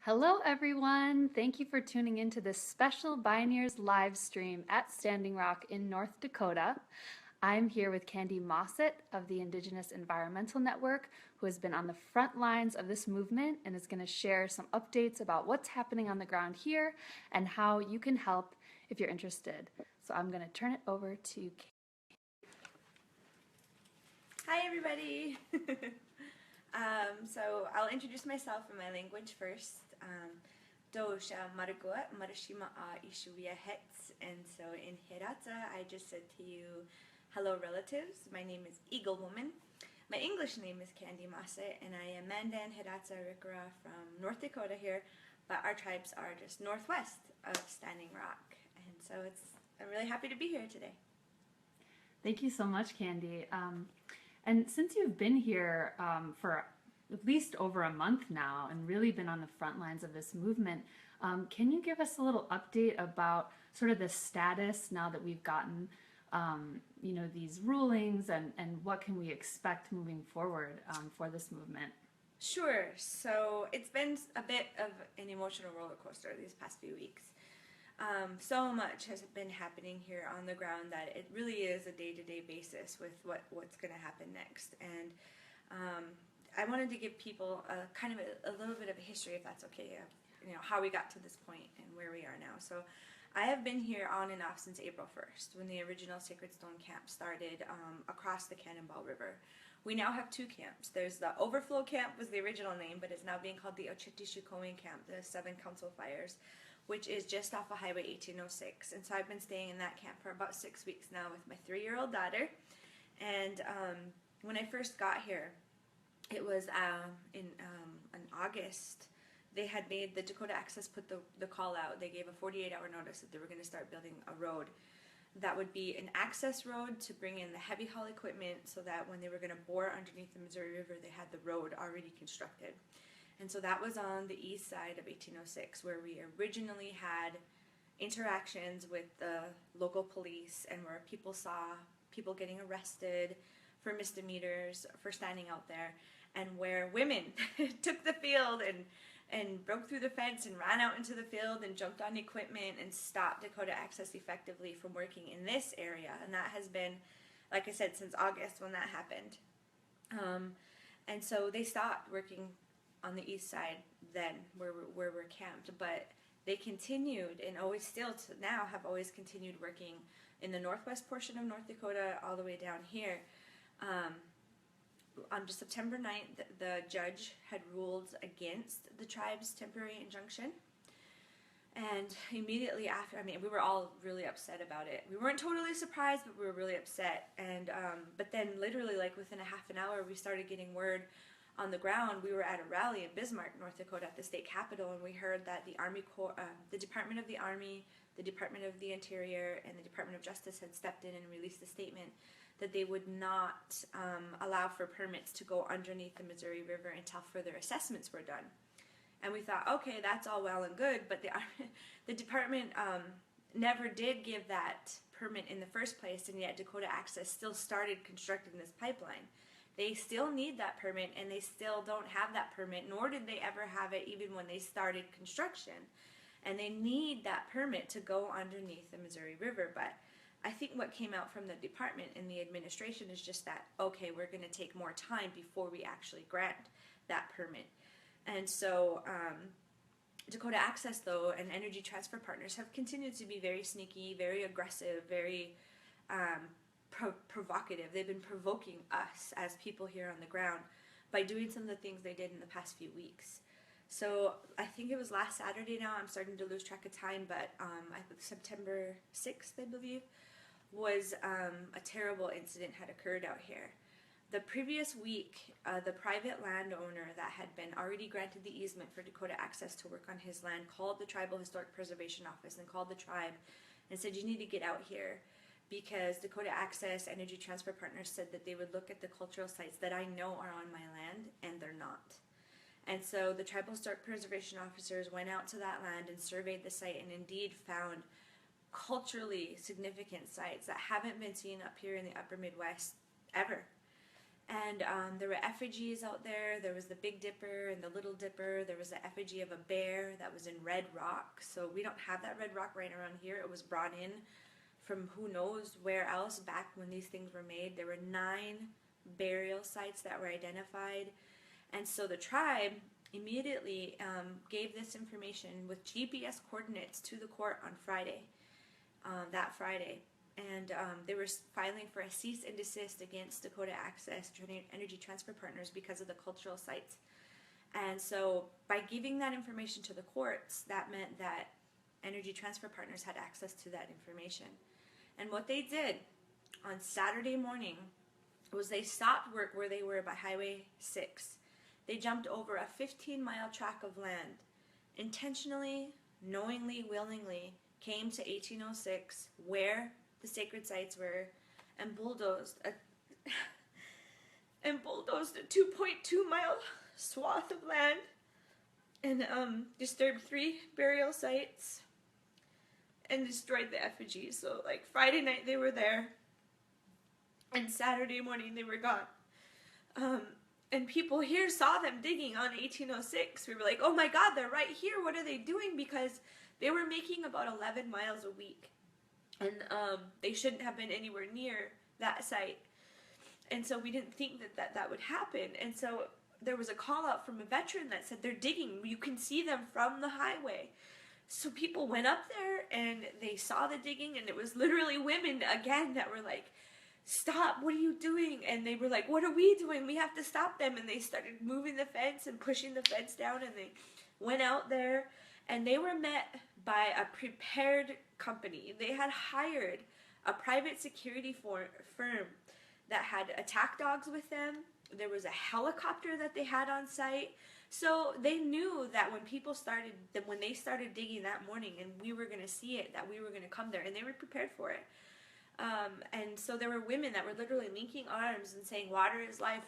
Hello, everyone. Thank you for tuning into this special Bioneers live stream at Standing Rock in North Dakota. I'm here with Kandi Mossett of the Indigenous Environmental Network, who has been on the front lines of this movement and is going to share some updates about what's happening on the ground here and how you can help if you're interested. So I'm going to turn it over to Kandi. Hi, everybody. So I'll introduce myself in my language first. Dosha Maragua Marashima A Ishuya Hetz. And so in Hirata, I just said to you, hello, relatives. My name is Eagle Woman. My English name is Kandi Mossett, and I am Mandan Hirata Rikara from North Dakota here, but our tribes are just northwest of Standing Rock. And so I'm really happy to be here today. Thank you so much, Kandi. And since you've been here for at least over a month now and really been on the front lines of this movement, can you give us a little update about sort of the status now that we've gotten, these rulings and what can we expect moving forward for this movement? Sure. So it's been a bit of an emotional roller coaster these past few weeks. So much has been happening here on the ground that it really is a day-to-day basis with what's going to happen next. And I wanted to give people a little bit of a history, if that's okay, of how we got to this point and where we are now. So I have been here on and off since April 1st, when the original Sacred Stone Camp started across the Cannonball River. We now have two camps. There's the Overflow Camp, was the original name, but it's now being called the Ochitichukoin Camp, the Seven Council Fires, which is just off of Highway 1806. And so I've been staying in that camp for about 6 weeks now with my 3-year-old daughter. And when I first got here, it was in August. They had made the Dakota Access put the call out. They gave a 48-hour notice that they were going to start building a road that would be an access road to bring in the heavy haul equipment so that when they were going to bore underneath the Missouri River, they had the road already constructed. And so that was on the east side of 1806, where we originally had interactions with the local police and where people saw people getting arrested for misdemeanors for standing out there, and where women took the field and broke through the fence and ran out into the field and jumped on equipment and stopped Dakota Access effectively from working in this area. And that has been, like I said, since August when that happened. And so they stopped working on the east side then, where we're camped, but they continued and always still to now have always continued working in the northwest portion of North Dakota all the way down here. On September 9th, the judge had ruled against the tribe's temporary injunction. And immediately after, we were all really upset about it. We weren't totally surprised, but we were really upset. And but then literally like within a half an hour, we started getting word on the ground. We were at a rally in Bismarck, North Dakota at the state capitol, and we heard that the Army Corps, the Department of the Army, the Department of the Interior, and the Department of Justice had stepped in and released a statement that they would not allow for permits to go underneath the Missouri River until further assessments were done. And we thought, okay, that's all well and good, but the department never did give that permit in the first place, and yet Dakota Access still started constructing this pipeline. They still need that permit, and they still don't have that permit, nor did they ever have it even when they started construction. And they need that permit to go underneath the Missouri River. But I think what came out from the department and the administration is just that, okay, we're going to take more time before we actually grant that permit. And so Dakota Access, though, and Energy Transfer Partners have continued to be very sneaky, very aggressive, very provocative. They've been provoking us as people here on the ground by doing some of the things they did in the past few weeks. So I think it was last Saturday now, I'm starting to lose track of time, but September 6th, I believe, was a terrible incident had occurred out here. The previous week, the private landowner that had been already granted the easement for Dakota Access to work on his land called the Tribal Historic Preservation Office and called the tribe and said, you need to get out here, because Dakota Access Energy Transfer Partners said that they would look at the cultural sites that I know are on my land, and they're not. And so the Tribal Historic Preservation Officers went out to that land and surveyed the site and indeed found culturally significant sites that haven't been seen up here in the upper Midwest ever. And there were effigies out there. There was the Big Dipper and the Little Dipper. There was an effigy of a bear that was in red rock. So we don't have that red rock right around here. It was brought in from who knows where else back when these things were made. There were 9 burial sites that were identified. And so the tribe immediately gave this information with GPS coordinates to the court on Friday, that Friday. And they were filing for a cease and desist against Dakota Access Energy Transfer Partners because of the cultural sites. And so by giving that information to the courts, that meant that Energy Transfer Partners had access to that information. And what they did on Saturday morning was they stopped work where they were by Highway 6. They jumped over a 15-mile tract of land, intentionally, knowingly, willingly, came to 1806, where the sacred sites were, and bulldozed a 2.2-mile swath of land, and disturbed 3 burial sites, and destroyed the effigies. So, like, Friday night they were there, and Saturday morning they were gone. And people here saw them digging on 1806. We were like, oh my God, they're right here. What are they doing? Because they were making about 11 miles a week. And they shouldn't have been anywhere near that site. And so we didn't think that would happen. And so there was a call out from a veteran that said they're digging. You can see them from the highway. So people went up there and they saw the digging, and it was literally women again that were like, stop, what are you doing? And they were like, what are we doing? We have to stop them. And they started moving the fence and pushing the fence down, and they went out there, and they were met by a prepared company. They had hired a private security firm that had attack dogs with them. There was a helicopter that they had on site. So they knew that when they started digging that morning, and we were going to see it, that we were going to come there, and they were prepared for it. And so there were women that were literally linking arms and saying, water is life,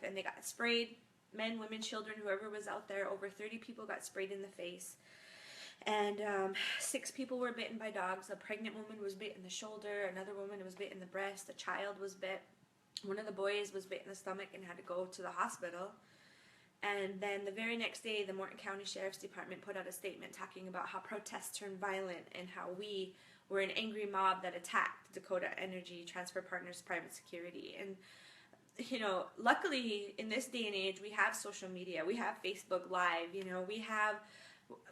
and they got sprayed. Men, women, children, whoever was out there. Over 30 people got sprayed in the face. And 6 people were bitten by dogs. A pregnant woman was bit in the shoulder. Another woman was bit in the breast. A child was bit. One of the boys was bit in the stomach and had to go to the hospital. And then the very next day, the Morton County Sheriff's Department put out a statement talking about how protests turned violent and how we were an angry mob that attacked Dakota Energy Transfer Partners private security. And, you know, luckily in this day and age, we have social media. We have Facebook Live. You know, we have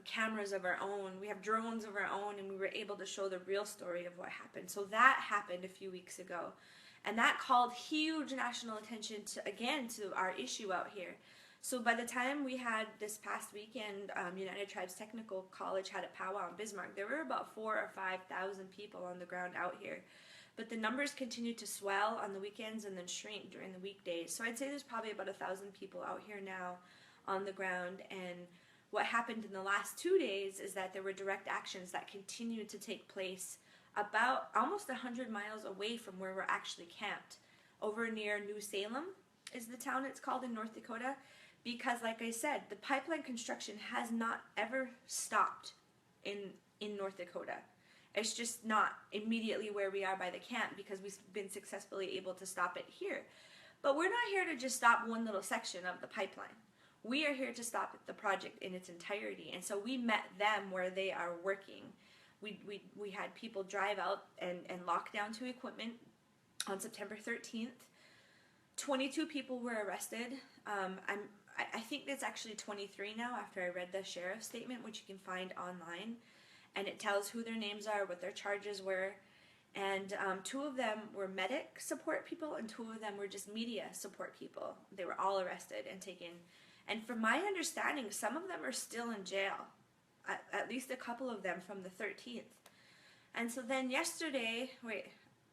cameras of our own. We have drones of our own, and we were able to show the real story of what happened. So that happened a few weeks ago. And that called huge national attention to our issue out here. So by the time we had this past weekend, United Tribes Technical College had a powwow in Bismarck. There were about 4,000 or 5,000 people on the ground out here. But the numbers continued to swell on the weekends and then shrink during the weekdays. So I'd say there's probably about 1,000 people out here now on the ground. And what happened in the last 2 days is that there were direct actions that continued to take place about almost 100 miles away from where we're actually camped. Over near New Salem is the town it's called in North Dakota. Because, like I said, the pipeline construction has not ever stopped in North Dakota. It's just not immediately where we are by the camp, because we've been successfully able to stop it here. But we're not here to just stop one little section of the pipeline. We are here to stop the project in its entirety. And so we met them where they are working. We had people drive out and lock down to equipment on September 13th. 22 people were arrested. I think it's actually 23 now after I read the sheriff's statement, which you can find online. And it tells who their names are, what their charges were. And 2 of them were medic support people, and 2 of them were just media support people. They were all arrested and taken. And from my understanding, some of them are still in jail. At least a couple of them from the 13th. And so then yesterday,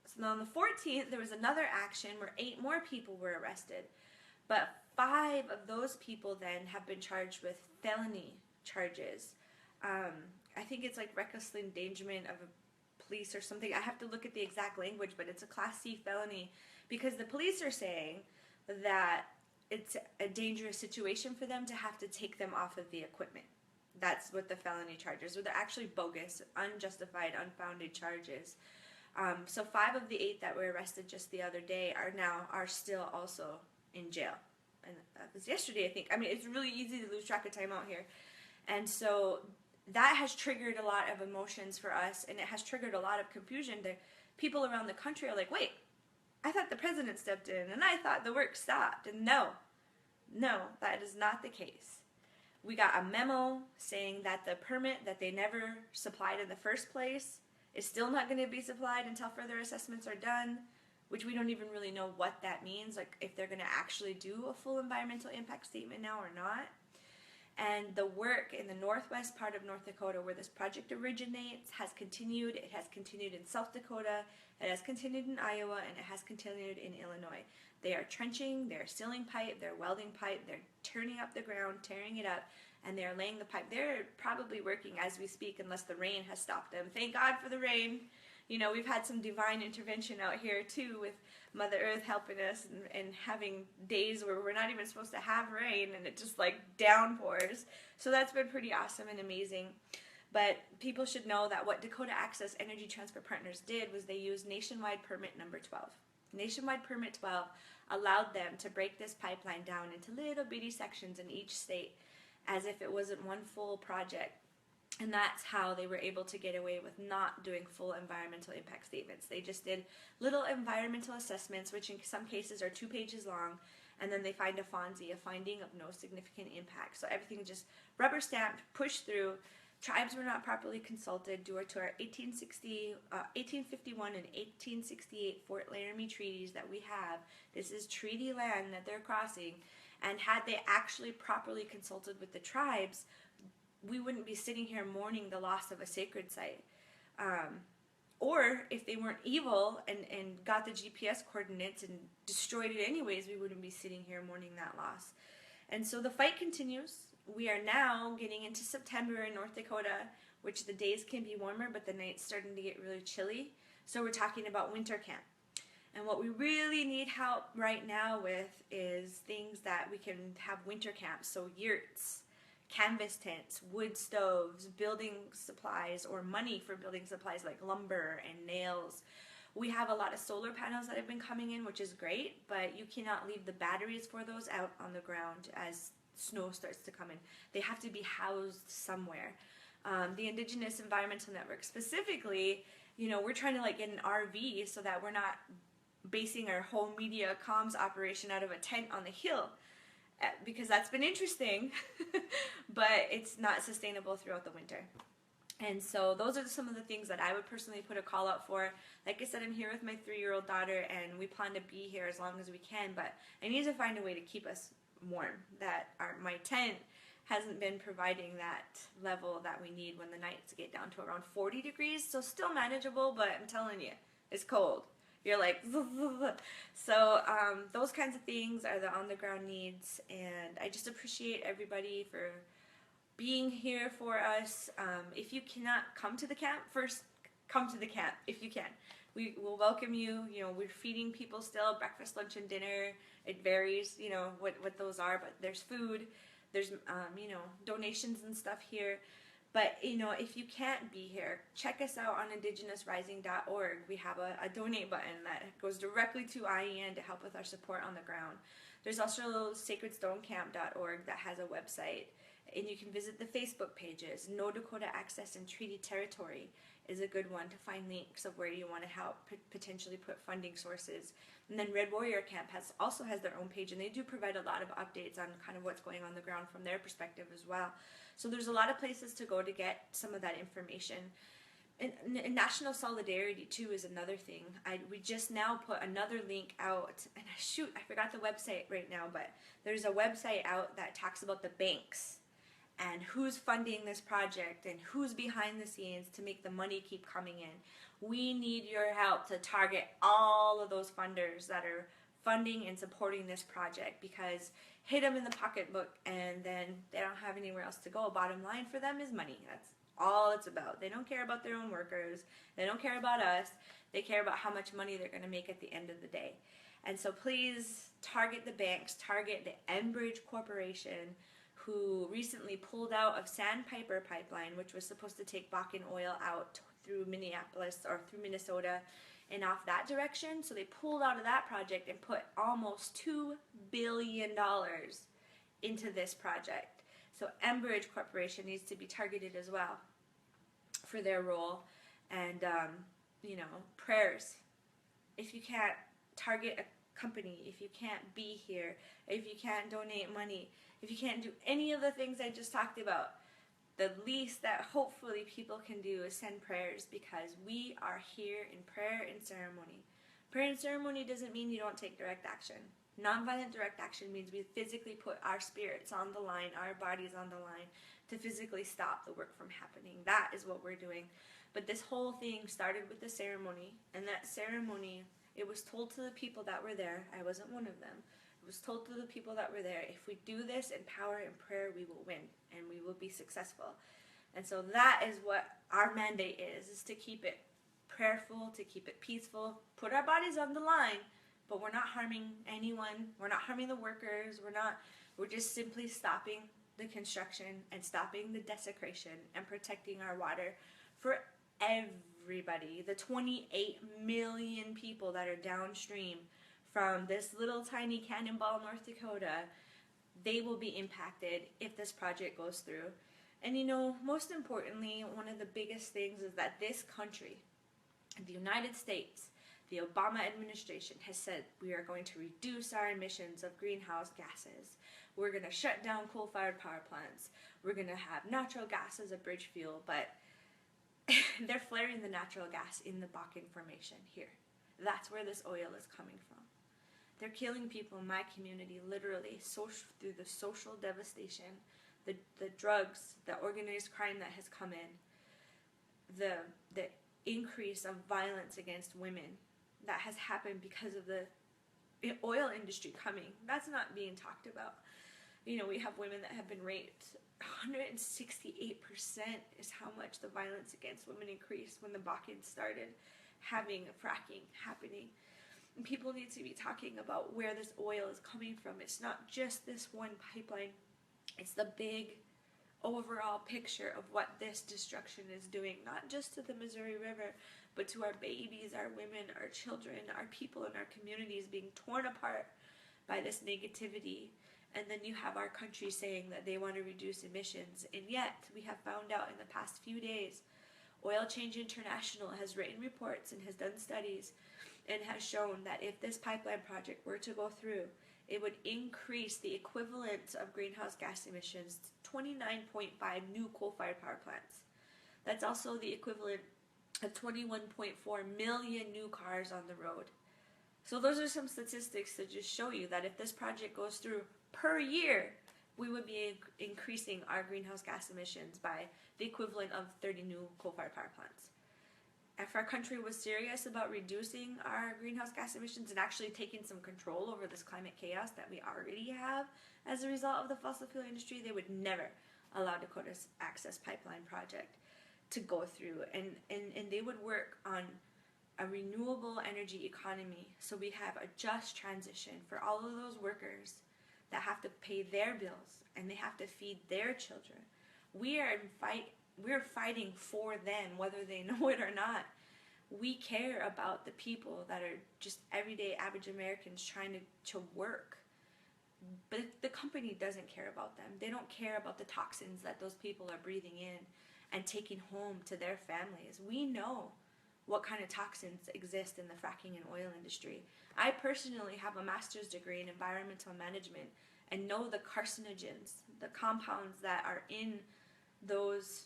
so on the 14th, there was another action where 8 more people were arrested. But 5 of those people then have been charged with felony charges. I think it's like reckless endangerment of a police or something. I have to look at the exact language, but it's a Class C felony, because the police are saying that it's a dangerous situation for them to have to take them off of the equipment. That's what the felony charges are. They're actually bogus, unjustified, unfounded charges. So 5 of the 8 that were arrested just the other day are still also in jail. And that was yesterday, I think. I mean, it's really easy to lose track of time out here. And so that has triggered a lot of emotions for us, and it has triggered a lot of confusion. People around the country are like, wait, I thought the president stepped in, and I thought the work stopped. And no, that is not the case. We got a memo saying that the permit that they never supplied in the first place is still not going to be supplied until further assessments are done, which we don't even really know what that means, like if they're going to actually do a full environmental impact statement now or not. And the work in the northwest part of North Dakota where this project originates has continued. It has continued in South Dakota, it has continued in Iowa, and it has continued in Illinois. They are trenching, they're sealing pipe, they're welding pipe, they're turning up the ground, tearing it up, and they're laying the pipe. They're probably working as we speak unless the rain has stopped them. Thank God for the rain. You know, we've had some divine intervention out here too with Mother Earth helping us and having days where we're not even supposed to have rain and it just like downpours. So that's been pretty awesome and amazing. But people should know that what Dakota Access Energy Transfer Partners did was they used Nationwide Permit number 12. Nationwide Permit 12 allowed them to break this pipeline down into little bitty sections in each state as if it wasn't one full project. And that's how they were able to get away with not doing full environmental impact statements. They just did little environmental assessments, which in some cases are 2 pages long, and then they find a FONSI, a finding of no significant impact. So everything just rubber stamped, pushed through. Tribes were not properly consulted due to our 1851 and 1868 Fort Laramie treaties that we have. This is treaty land that they're crossing. And had they actually properly consulted with the tribes, we wouldn't be sitting here mourning the loss of a sacred site. Or if they weren't evil and got the GPS coordinates and destroyed it anyways, we wouldn't be sitting here mourning that loss. And so the fight continues. We are now getting into September in North Dakota, which the days can be warmer, but the nights starting to get really chilly. So we're talking about winter camp. And what we really need help right now with is things that we can have winter camps, so yurts, canvas tents, wood stoves, building supplies, or money for building supplies like lumber and nails. We have a lot of solar panels that have been coming in, which is great, but you cannot leave the batteries for those out on the ground as snow starts to come in. They have to be housed somewhere. The Indigenous Environmental Network specifically, you know, we're trying to like get an RV so that we're not basing our whole media comms operation out of a tent on the hill, because that's been interesting, but it's not sustainable throughout the winter. And so those are some of the things that I would personally put a call out for. Like I said, I'm here with my 3-year-old daughter, and we plan to be here as long as we can, but I need to find a way to keep us warm. My tent hasn't been providing that level that we need when the nights get down to around 40 degrees, so still manageable, but I'm telling you, it's cold. You're like, so those kinds of things are the on-the-ground needs, and I just appreciate everybody for being here for us. If you cannot come to the camp, first come to the camp if you can. We will welcome you. You know, we're feeding people still, breakfast, lunch, and dinner. It varies, you know, what those are, but there's food, there's, you know, donations and stuff here. But, you know, if you can't be here, check us out on indigenousrising.org. We have a donate button that goes directly to IEN to help with our support on the ground. There's also sacredstonecamp.org that has a website, and you can visit the Facebook pages. No Dakota Access and Treaty Territory is a good one to find links of where you want to help potentially put funding sources. And then Red Warrior Camp also has their own page, and they do provide a lot of updates on kind of what's going on the ground from their perspective as well. So there's a lot of places to go to get some of that information. And national solidarity too is another thing. We just now put another link out, and I forgot the website right now, but there's a website out that talks about the banks and who's funding this project and who's behind the scenes to make the money keep coming in. We need your help to target all of those funders that are funding and supporting this project, because hit them in the pocketbook and then they don't have anywhere else to go. Bottom line for them is money. That's all it's about. They don't care about their own workers. They don't care about us. They care about how much money they're going to make at the end of the day. And so please target the banks, target the Enbridge Corporation, who recently pulled out of Sandpiper Pipeline, which was supposed to take Bakken oil out through Minneapolis or through Minnesota and off that direction. So they pulled out of that project and put almost $2 billion into this project. So Enbridge Corporation needs to be targeted as well for their role. And, prayers. If you can't target a company, if you can't be here, if you can't donate money, if you can't do any of the things I just talked about, the least that hopefully people can do is send prayers, because we are here in prayer and ceremony. Prayer and ceremony doesn't mean you don't take direct action. Nonviolent direct action means we physically put our spirits on the line, our bodies on the line, to physically stop the work from happening. That is what we're doing. But this whole thing started with the ceremony, and that ceremony, it was told to the people that were there. I wasn't one of them. It was told to the people that were there, if we do this in power and prayer, we will win, and we will be successful. And so that is what our mandate is to keep it prayerful, to keep it peaceful, put our bodies on the line, but we're not harming anyone. We're not harming the workers. We're just simply stopping the construction and stopping the desecration and protecting our water for everybody. The 28 million people that are downstream from this little tiny Cannonball, North Dakota, they will be impacted if this project goes through. And most importantly, one of the biggest things is that this country, the United States, the Obama administration has said we are going to reduce our emissions of greenhouse gases. We're going to shut down coal-fired power plants. We're going to have natural gas as a bridge fuel, but they're flaring the natural gas in the Bakken Formation here. That's where this oil is coming from. They're killing people in my community, literally, through the social devastation, the drugs, the organized crime that has come in, the increase of violence against women that has happened because of the oil industry coming. That's not being talked about. We have women that have been raped. 168% is how much the violence against women increased when the Bakken started having fracking happening. And people need to be talking about where this oil is coming from. It's not just this one pipeline. It's the big overall picture of what this destruction is doing, not just to the Missouri River, but to our babies, our women, our children, our people in our communities being torn apart by this negativity. And then you have our country saying that they want to reduce emissions. And yet, we have found out in the past few days, Oil Change International has written reports and has done studies and has shown that if this pipeline project were to go through, it would increase the equivalent of greenhouse gas emissions to 29.5 new coal-fired power plants. That's also the equivalent of 21.4 million new cars on the road. So those are some statistics to just show you that if this project goes through per year, we would be increasing our greenhouse gas emissions by the equivalent of 30 new coal-fired power plants. If our country was serious about reducing our greenhouse gas emissions and actually taking some control over this climate chaos that we already have as a result of the fossil fuel industry, they would never allow Dakota's Access Pipeline project to go through. And they would work on a renewable energy economy so we have a just transition for all of those workers that have to pay their bills and they have to feed their children. We're fighting for them, whether they know it or not. We care about the people that are just everyday average Americans trying to work. But the company doesn't care about them. They don't care about the toxins that those people are breathing in and taking home to their families. We know what kind of toxins exist in the fracking and oil industry. I personally have a master's degree in environmental management and know the carcinogens, the compounds that are in those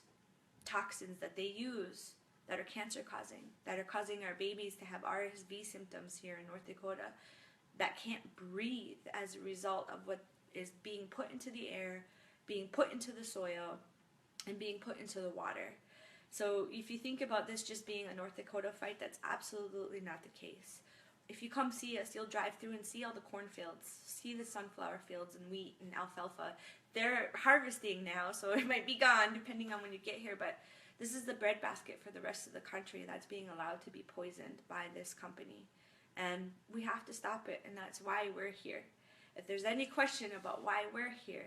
toxins that they use that are cancer causing, that are causing our babies to have RSV symptoms here in North Dakota, that can't breathe as a result of what is being put into the air, being put into the soil, and being put into the water. So if you think about this just being a North Dakota fight, that's absolutely not the case. If you come see us, you'll drive through and see all the cornfields, see the sunflower fields and wheat and alfalfa. They're harvesting now, so it might be gone depending on when you get here, but this is the breadbasket for the rest of the country that's being allowed to be poisoned by this company. And we have to stop it, and that's why we're here. If there's any question about why we're here,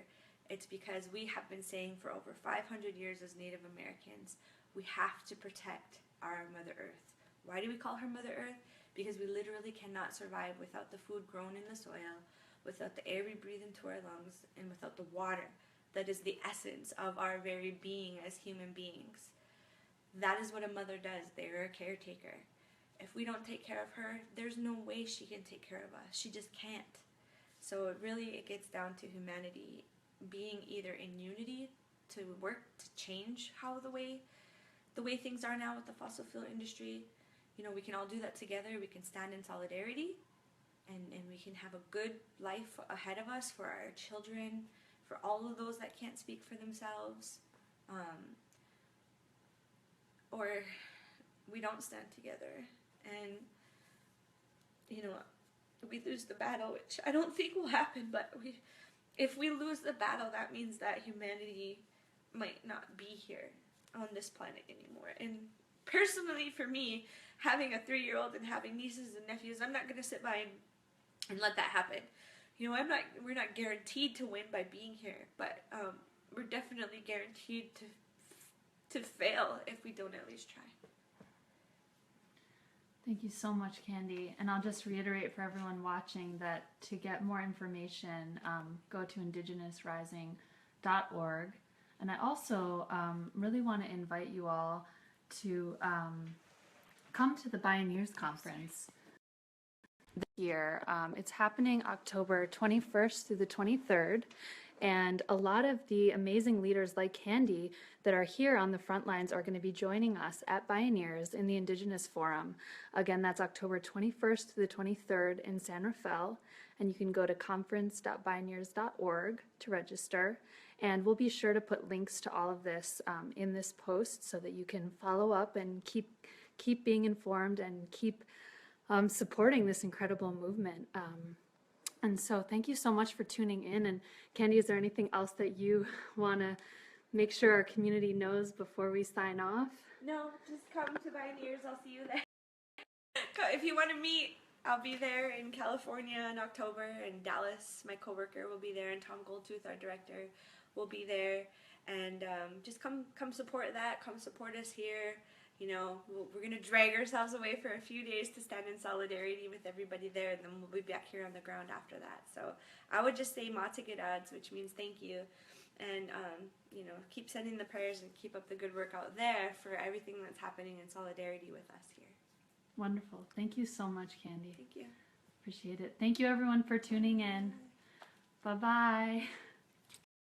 it's because we have been saying for over 500 years as Native Americans, we have to protect our Mother Earth. Why do we call her Mother Earth? Because we literally cannot survive without the food grown in the soil, without the air we breathe into our lungs, and without the water that is the essence of our very being as human beings. That is what a mother does. They're a caretaker. If we don't take care of her, there's no way she can take care of us. She just can't. So it gets down to humanity being either in unity to work to change how the way things are now with the fossil fuel industry. We can all do that together. We can stand in solidarity, and we can have a good life ahead of us for our children, for all of those that can't speak for themselves. Or we don't stand together, and we lose the battle, which I don't think will happen, but if we lose the battle, that means that humanity might not be here on this planet anymore. And personally, for me, having a 3-year-old and having nieces and nephews, I'm not going to sit by and let that happen. We're not guaranteed to win by being here, but we're definitely guaranteed to fail if we don't at least try. Thank you so much, Kandi. And I'll just reiterate for everyone watching that to get more information, go to indigenousrising.org. And I also really want to invite you all to come to the Bioneers Conference this year. It's happening October 21st through the 23rd. And a lot of the amazing leaders like Kandi that are here on the front lines are going to be joining us at Bioneers in the Indigenous Forum. Again, that's October 21st to the 23rd in San Rafael. And you can go to conference.bioneers.org to register. And we'll be sure to put links to all of this in this post so that you can follow up and keep being informed and keep supporting this incredible movement. And so thank you so much for tuning in. And Kandi, is there anything else that you want to make sure our community knows before we sign off? No, just come to Bioneers. I'll see you there. If you want to meet, I'll be there in California in October, and Dallas, my coworker, will be there, and Tom Goldtooth, our director, will be there. And just come support that. Come support us here. We're going to drag ourselves away for a few days to stand in solidarity with everybody there, and then we'll be back here on the ground after that. So I would just say Matigadad, which means thank you. And, keep sending the prayers and keep up the good work out there for everything that's happening in solidarity with us here. Wonderful. Thank you so much, Kandi. Thank you. Appreciate it. Thank you, everyone, for tuning in. Bye-bye.